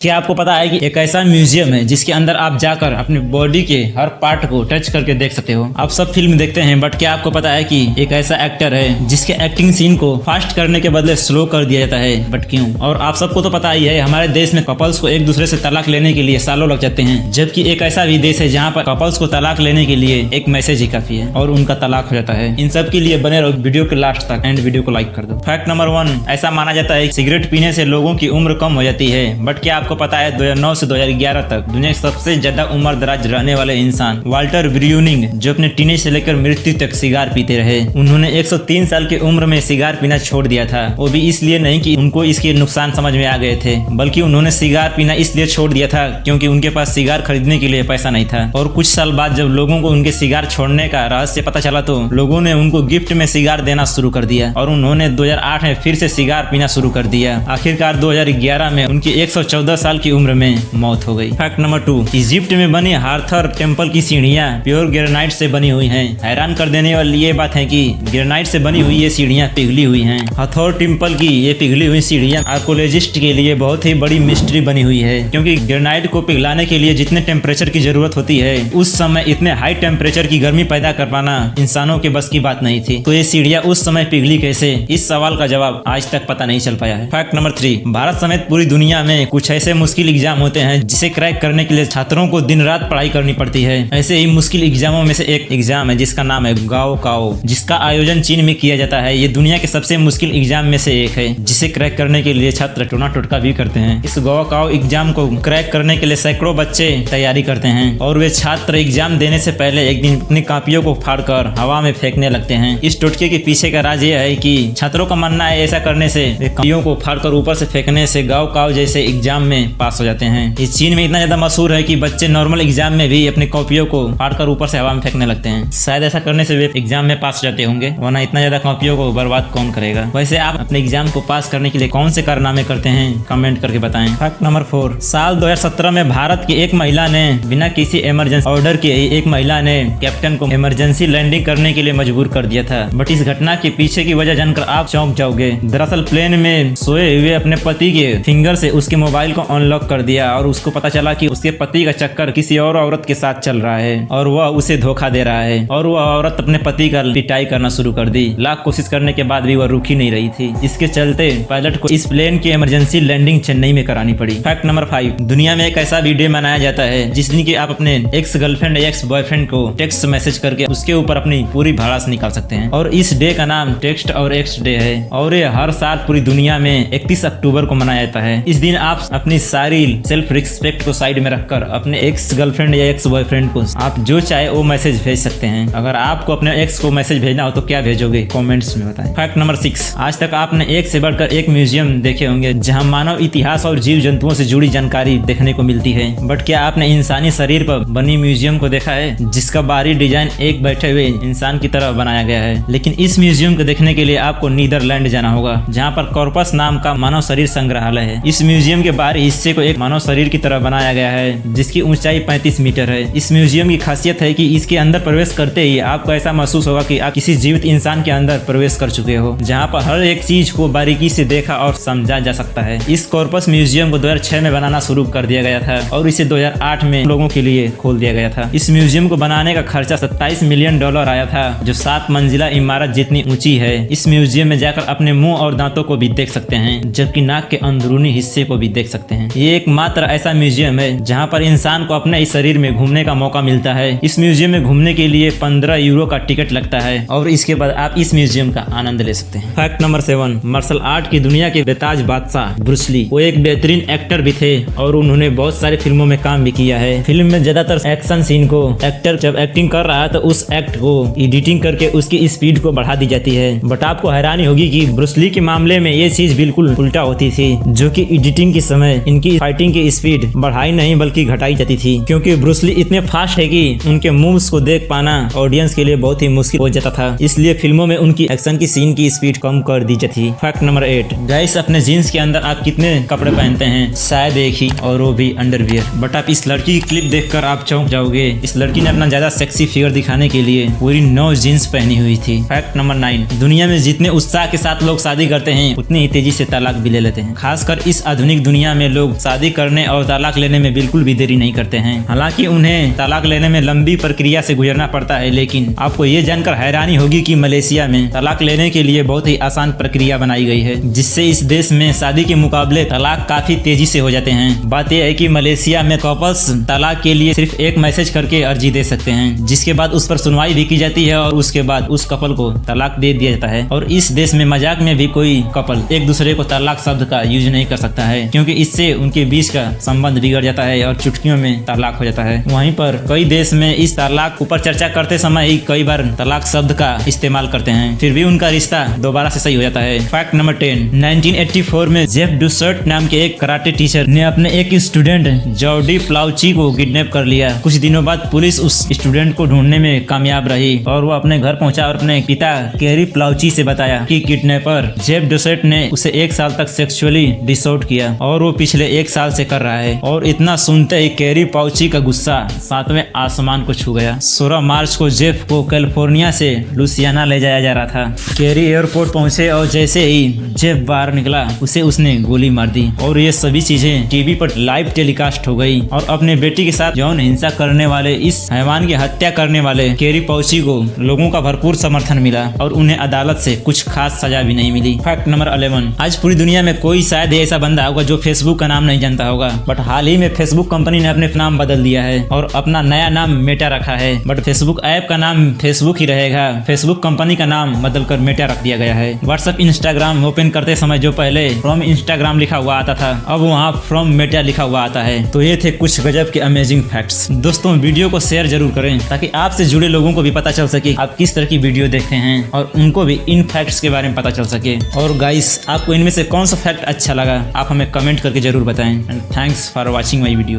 क्या आपको पता है कि एक ऐसा म्यूजियम है जिसके अंदर आप जाकर अपनी बॉडी के हर पार्ट को टच करके देख सकते हो। आप सब फिल्म देखते हैं, बट क्या आपको पता है कि एक ऐसा एक्टर है जिसके एक्टिंग सीन को फास्ट करने के बदले स्लो कर दिया जाता है, बट क्यों? और आप सबको तो पता ही है, हमारे देश में कपल्स को एक दूसरे से तलाक लेने के लिए सालों लग जाते हैं, जबकि एक ऐसा भी देश है जहाँ पर कपल्स को तलाक लेने के लिए एक मैसेज ही काफी है और उनका तलाक हो जाता है। इन सब के लिए बने रहो वीडियो के लास्ट तक एंड वीडियो को लाइक कर दो। फैक्ट नंबर 1, ऐसा माना जाता है सिगरेट पीने से लोगों की उम्र कम हो जाती है, बट क्या आपको पता है 2009 से 2011 तक दुनिया के सबसे ज्यादा उम्र दराज रहने वाले इंसान वाल्टर ब्र्यूनिंग, जो अपने टीनेज से लेकर मृत्यु तक सिगार पीते रहे, उन्होंने 103 साल की उम्र में सिगार पीना छोड़ दिया था। वो भी इसलिए नहीं कि उनको इसके नुकसान समझ में आ गए थे, बल्कि उन्होंने सिगार पीना इसलिए छोड़ दिया था क्योंकि उनके पास सिगार खरीदने के लिए पैसा नहीं था। और कुछ साल बाद जब लोगों को उनके सिगार छोड़ने का रहस्य पता चला तो लोगों ने उनको गिफ्ट में सिगार देना शुरू कर दिया और उन्होंने 2008 में फिर से सिगार पीना शुरू कर दिया। आखिरकार 2011 में उनकी 114 साल की उम्र में मौत हो गई। फैक्ट नंबर 2, इजिप्ट में बनी हार्थर टेम्पल की सीढ़ियां प्योर ग्रेनाइट से बनी हुई हैं। हैरान कर देने वाली ये बात है कि ग्रेनाइट से बनी हुई ये सीढ़ियां पिघली हुई हैं। हाथोर टेम्पल की ये पिघली हुई सीढ़ियां आर्कोलॉजिस्ट के लिए बहुत ही बड़ी मिस्ट्री बनी हुई है, क्योंकि ग्रेनाइट को पिघलाने के लिए जितने टेम्परेचर की जरूरत होती है, उस समय इतने हाई टेम्परेचर की गर्मी पैदा कर पाना इंसानों के बस की बात नहीं थी। तो ये सीढ़ियां उस समय पिघली कैसे, इस सवाल का जवाब आज तक पता नहीं चल पाया है। फैक्ट नंबर 3, भारत समेत पूरी दुनिया में कुछ ऐसे मुश्किल एग्जाम होते हैं जिसे क्रैक करने के लिए छात्रों को दिन रात पढ़ाई करनी पड़ती है। ऐसे ही मुश्किल एग्जामों में से एक एग्जाम है जिसका नाम है गाओकाओ, जिसका आयोजन चीन में किया जाता है। ये दुनिया के सबसे मुश्किल एग्जाम में से एक है, जिसे क्रैक करने के लिए छात्र टोना टोटका भी करते हैं। इस गाओकाओ एग्जाम को क्रैक करने के लिए सैकड़ों बच्चे तैयारी करते हैं और वे छात्र एग्जाम देने से पहले एक दिन अपनी कॉपियों को फाड़कर हवा में फेंकने लगते हैं। इस टोटके के पीछे का राज यह है कि छात्रों का मानना है ऐसा करने से कॉपियों को फाड़कर ऊपर से फेंकने से गाओकाओ जैसे एग्जाम में पास हो जाते हैं। इस चीन में इतना ज्यादा मशहूर है कि बच्चे नॉर्मल एग्जाम में भी अपनी कॉपियों को फाड़कर ऊपर से हवा में फेंकने लगते हैं। शायद ऐसा करने से वे एग्जाम में पास हो जाते होंगे, वरना इतना ज्यादा कॉपियों को बर्बाद कौन करेगा। वैसे आप अपने एग्जाम को पास करने के लिए कौन से कारनामे करते हैं, कमेंट करके बताएं। फैक्ट नंबर 4, साल 2017 में भारत की एक महिला ने बिना किसी इमरजेंसी ऑर्डर के एक महिला ने कैप्टन को इमरजेंसी लैंडिंग करने के लिए मजबूर कर दिया था। बट इस घटना के पीछे की वजह जानकर आप चौंक जाओगे। दरअसल प्लेन में सोए हुए अपने पति के फिंगर से उसके मोबाइल को अनलॉक कर दिया और उसको पता चला कि उसके पति का चक्कर किसी और औरत के साथ चल रहा है और वह उसे धोखा दे रहा है, और वह औरत अपने पति का पिटाई करना शुरू कर दी। लाख कोशिश करने के बाद भी वह रुकी नहीं रही थी। इसके चलते पायलट को इस प्लेन की इमरजेंसी लैंडिंग चेन्नई में करानी पड़ी। फैक्ट नंबर 5, दुनिया में एक ऐसा भी डे मनाया जाता है जिस दिन की आप अपने एक्स गर्लफ्रेंड या एक्स बॉयफ्रेंड को टेक्स्ट मैसेज करके उसके ऊपर अपनी पूरी भड़ास निकाल सकते हैं, और इस डे का नाम टेक्स्ट और एक्स डे है और ये हर साल पूरी दुनिया में 31 अक्टूबर को मनाया जाता है। इस दिन आप अपनी सारी सेल्फ रिस्पेक्ट को साइड में रखकर अपने एक्स गर्लफ्रेंड या एक्स बॉयफ्रेंड को आप जो चाहे वो मैसेज भेज सकते हैं। अगर आपको अपने एक्स को मैसेज भेजना हो तो क्या भेजोगे, कमेंट्स में बताएं। फैक्ट नंबर 6, आज तक आपने एक से बढ़कर एक म्यूजियम देखे होंगे जहां मानव इतिहास और जीव जंतुओं से जुड़ी जानकारी देखने को मिलती है, बट क्या आपने इंसानी शरीर पर बनी म्यूजियम को देखा है जिसका बाहरी डिजाइन एक बैठे हुए इंसान की तरह बनाया गया है? लेकिन इस म्यूजियम को देखने के लिए आपको नीदरलैंड जाना होगा, जहाँ पर कॉर्पस नाम का मानव शरीर संग्रहालय है। इस म्यूजियम के बाहरी हिस्से को एक मानव शरीर की तरह बनाया गया है जिसकी ऊंचाई 35 मीटर है। इस म्यूजियम की खासियत है कि इसके अंदर प्रवेश करते ही आपको ऐसा महसूस होगा कि आप किसी जीवित इंसान के अंदर प्रवेश कर चुके हो, जहां पर हर एक चीज को बारीकी से देखा और समझा जा सकता है। इस कॉर्पस म्यूजियम को 2006 में बनाना शुरू कर दिया गया था और इसे 2008 में लोगों के लिए खोल दिया गया था। इस म्यूजियम को बनाने का खर्चा $27 मिलियन आया था, जो 7 मंजिला इमारत जितनी ऊंची है। इस म्यूजियम में जाकर अपने मुंह और दांतों को भी देख सकते हैं, जबकि नाक के अंदरूनी हिस्से को भी देख सकते हैं। ये एकमात्र ऐसा म्यूजियम है जहाँ पर इंसान को अपने इस शरीर में घूमने का मौका मिलता है। इस म्यूजियम में घूमने के लिए 15 यूरो का टिकट लगता है और इसके बाद आप इस म्यूजियम का आनंद ले सकते हैं। फैक्ट नंबर 7, मार्शल आर्ट की दुनिया के बेताज बादशाह ब्रूस ली, वो एक बेहतरीन एक्टर भी थे और उन्होंने बहुत सारी फिल्मों में काम भी किया है। फिल्म में ज्यादातर एक्शन सीन को एक्टर जब एक्टिंग कर रहा है तो उस एक्ट को एडिटिंग करके उसकी स्पीड को बढ़ा दी जाती है। बट आपको हैरानी होगी कि ब्रूस ली के मामले में ये चीज बिल्कुल उल्टा होती थी, जो कि एडिटिंग के समय इनकी फाइटिंग की स्पीड बढ़ाई नहीं बल्कि घटाई जाती थी, क्योंकि ब्रूस ली इतने फास्ट है कि उनके मूव्स को देख पाना ऑडियंस के लिए बहुत ही मुश्किल हो जाता था। इसलिए फिल्मों में उनकी एक्शन की सीन की स्पीड कम कर दी जाती थी। फैक्ट नंबर 8, गाइस अपने जीन्स के अंदर आप कितने कपड़े पहनते हैं? शायद एक ही, और वो भी अंडरवियर। बट आप इस लड़की की क्लिप देखकर आप चौंक जाओगे। इस लड़की ने अपना ज्यादा सेक्सी फिगर दिखाने के लिए पूरी 9 जीन्स पहनी हुई थी। फैक्ट नंबर 9, दुनिया में जितने उत्साह के साथ लोग शादी करते हैं उतनी ही तेजी से तलाक भी ले लेते हैं। खासकर इस आधुनिक दुनिया में में लोग शादी करने और तलाक लेने में बिल्कुल भी देरी नहीं करते हैं। हालांकि उन्हें तलाक लेने में लंबी प्रक्रिया से गुजरना पड़ता है, लेकिन आपको ये जानकर हैरानी होगी कि मलेशिया में तलाक लेने के लिए बहुत ही आसान प्रक्रिया बनाई गई है, जिससे इस देश में शादी के मुकाबले तलाक काफी तेजी से हो जाते हैं। बात यह है कि मलेशिया में कपल्स तलाक के लिए सिर्फ एक मैसेज करके अर्जी दे सकते हैं, जिसके बाद उस पर सुनवाई भी की जाती है और उसके बाद उस कपल को तलाक दे दिया जाता है। और इस देश में मजाक में भी कोई कपल एक दूसरे को तलाक शब्द का यूज नहीं कर सकता है, क्योंकि इससे उनके बीच का संबंध बिगड़ जाता है और चुटकियों में तलाक हो जाता है। वहीं पर कई देश में इस तलाक ऊपर चर्चा करते समय ही कई बार तलाक शब्द का इस्तेमाल करते हैं, फिर भी उनका रिश्ता दोबारा से सही हो जाता है। फैक्ट नंबर 10, 1984 में जेफ डुसर्ट नाम के एक कराटे टीचर ने अपने एक स्टूडेंट जॉर्डी प्लाउची को किडनैप कर लिया। कुछ दिनों बाद पुलिस उस स्टूडेंट को ढूंढने में कामयाब रही और वो अपने घर पहुंचा और अपने पिता कैरी प्लाउची से बताया कि किडनैपर जेफ डुसर्ट ने उसे 1 साल तक सेक्सुअली डिसॉर्ट किया और वो पिछले 1 साल से कर रहा है। और इतना सुनते ही कैरी प्लाउची का गुस्सा 7वें आसमान को छू गया। 16 मार्च को जेफ को कैलिफोर्निया से लुसियाना ले जाया जा रहा था। कैरी एयरपोर्ट पहुंचे और जैसे ही जेफ बाहर निकला उसने गोली मार दी और ये सभी चीजें टीवी पर लाइव टेलीकास्ट हो गई। और अपने बेटी के साथ यौन हिंसा करने वाले, इस हैवान की हत्या करने वाले कैरी प्लाउची को लोगों का भरपूर समर्थन मिला और उन्हें अदालत से कुछ खास सजा भी नहीं मिली। फैक्ट नंबर 11, आज पूरी दुनिया में कोई शायद ऐसा बंदा होगा जो फेसबुक का नाम नहीं जानता होगा, बट हाल ही में फेसबुक कंपनी ने अपने नाम बदल दिया है और अपना नया नाम मेटा रखा है। बट फेसबुक ऐप का नाम फेसबुक ही रहेगा, फेसबुक कंपनी का नाम बदलकर मेटा रख दिया गया है। व्हाट्सएप इंस्टाग्राम ओपन करते समय जो पहले फ्रॉम इंस्टाग्राम लिखा हुआ आता था, अब वहाँ फ्रॉम मेटा लिखा हुआ आता है। तो ये थे कुछ गजब के अमेजिंग फैक्ट्स। दोस्तों, वीडियो को शेयर जरूर करें ताकि आपसे जुड़े लोगों को भी पता चल सके आप किस तरह की वीडियो देखते हैं और उनको भी इन फैक्ट्स के बारे में पता चल सके। और गाइस, आपको इनमें से कौन सा फैक्ट अच्छा लगा आप हमें कमेंट करके जरूर बताएं। And thanks for watching my video.